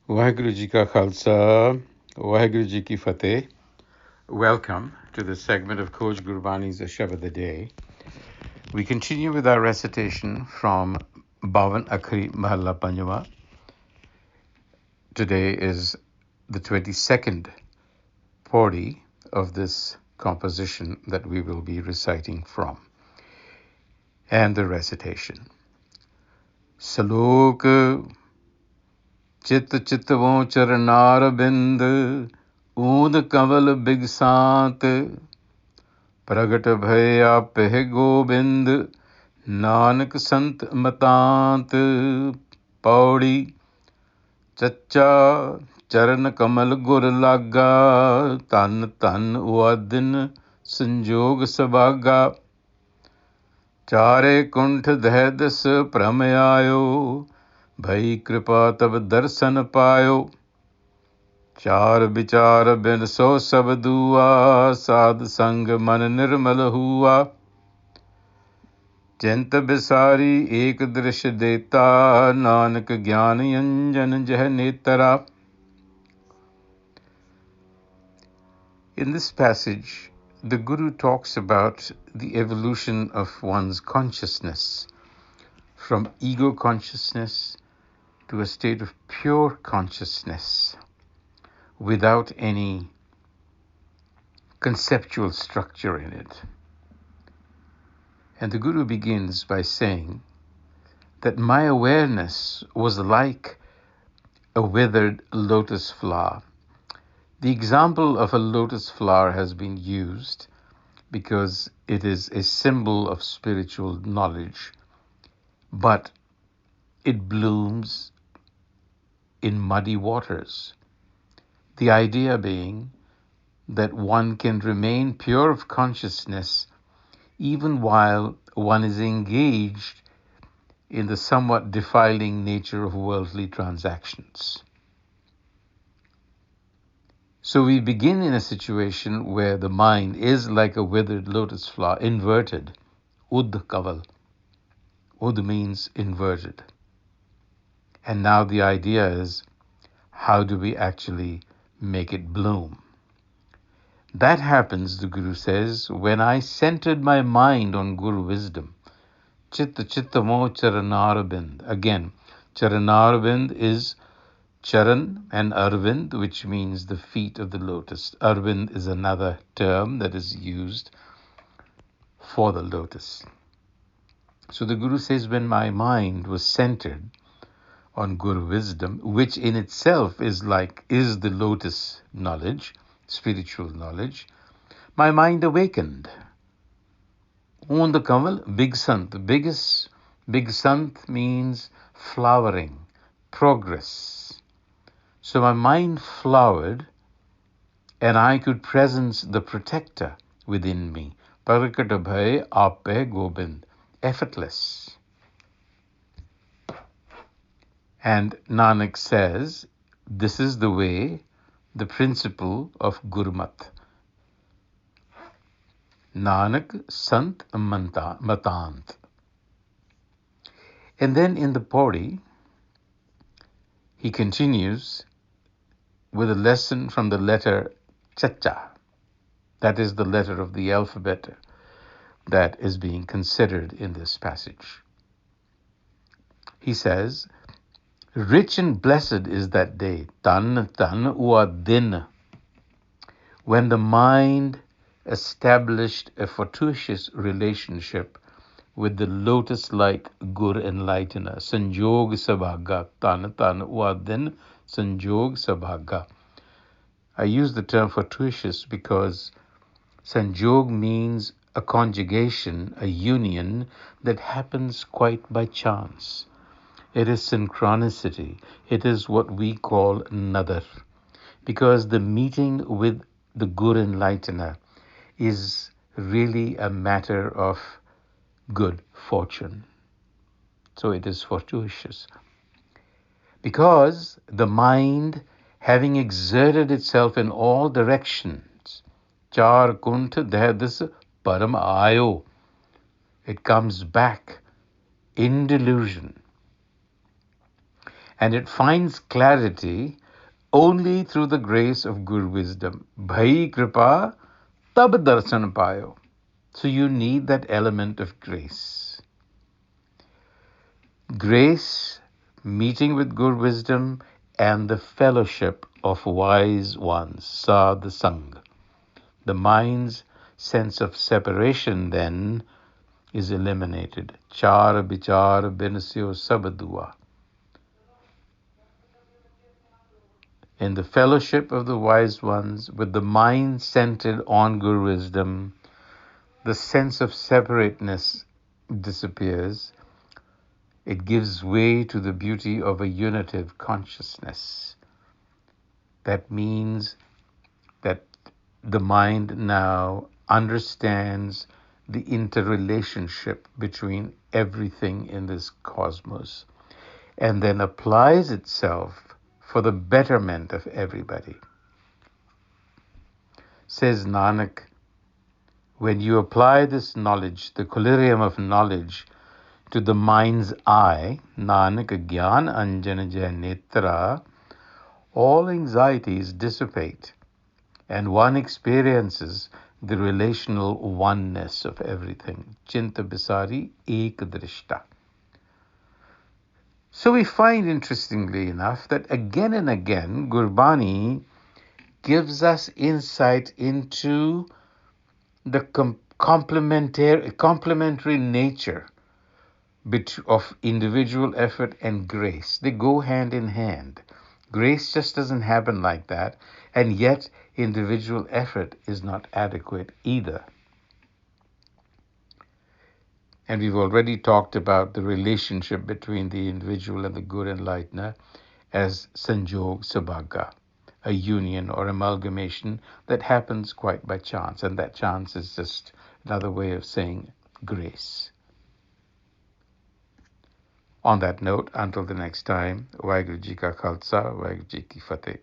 Waheguru Ji Ka Khalsa, Waheguru Ji Ki Fateh. Welcome to the segment of Coach Gurbani's a-sabad-a-day. We continue with our recitation from Bavan Akhri Mahalla Panjwa. Today is the 22nd pauri of this composition that we will be reciting from. And the recitation. Salok Chit Chitvau Charnarabind Ood Kaval Bigsant Pragat Bhai Ape Gobind Nanak Sant Matant Paudi Chacha Charan Kamal Gur Laga Tan Tan Uadin Sanjog Sabaga Chare Kunt Dhedas Pramayayo Bhai Kripa Tab Darsan Payo चार विचार बिन सो सब दुआ साध संग मन निर्मल हुआ चिंत बिसारी एक दृश्य देता नानक ज्ञान अंजन जह Netra. In this passage, the Guru talks about the evolution of one's consciousness from ego consciousness to a state of pure consciousness, without any conceptual structure in it. And the Guru begins by saying that my awareness was like a withered lotus flower. The example of a lotus flower has been used because it is a symbol of spiritual knowledge, but it blooms in muddy waters. The idea being that one can remain pure of consciousness even while one is engaged in the somewhat defiling nature of worldly transactions. So we begin in a situation where the mind is like a withered lotus flower, inverted. Ud kaval. Ud means inverted. And now the idea is, how do we actually make it bloom? That happens, the Guru says, when I centered my mind on Guru wisdom. Chit Chitvau Charnarabind. Again, Charnarabind is Charan and Arvind, which means the feet of the lotus. Arvind is another term that is used for the lotus. So the Guru says, when my mind was centered on Guru wisdom, which in itself is the lotus knowledge, spiritual knowledge, my mind awakened. On the Kamal, big sant. Big sant means flowering, progress. So my mind flowered and I could presence the protector within me. Pragat Bhai Ape Gobind. Effortless. And Nanak says, this is the way, the principle of Gurmat. Nanak Sant Matant. And then in the pauri, he continues with a lesson from the letter Chacha. That is the letter of the alphabet that is being considered in this passage. He says, rich and blessed is that day, tan tan ua din, when the mind established a fortuitous relationship with the lotus-like Gur enlightener, Sanjog Sabhaga, tan tan ua din, Sanjog Sabhaga. I use the term fortuitous because Sanjog means a conjugation, a union that happens quite by chance. It is synchronicity. It is what we call nadar. Because the meeting with the Guru Enlightener is really a matter of good fortune. So it is fortuitous. Because the mind, having exerted itself in all directions, char kunt dhedas param ayo, it comes back in delusion. And it finds clarity only through the grace of Guru wisdom. Bhai kripa tab darshan payo. So you need that element of grace. Grace, meeting with Guru wisdom, and the fellowship of wise ones, Sad Sang. The mind's sense of separation then is eliminated. Char bichar binasyo sabadua. In the fellowship of the wise ones, with the mind centered on Guru wisdom, the sense of separateness disappears. It gives way to the beauty of a unitive consciousness. That means that the mind now understands the interrelationship between everything in this cosmos and then applies itself for the betterment of everybody. Says Nanak, when you apply this knowledge, the collyrium of knowledge, to the mind's eye, Nanak Gyan Anjana Jai Netra, all anxieties dissipate and one experiences the relational oneness of everything. Chinta Bisari Ek Drishta. So we find, interestingly enough, that again and again, Gurbani gives us insight into the complementary nature of individual effort and grace. They go hand in hand. Grace just doesn't happen like that, and yet individual effort is not adequate either. And we've already talked about the relationship between the individual and the good enlightener as sanjog sabhaga, a union or amalgamation that happens quite by chance. And that chance is just another way of saying grace. On that note, until the next time, Waheguru Ji Ka Khalsa, Waheguru Ji Ki Fateh.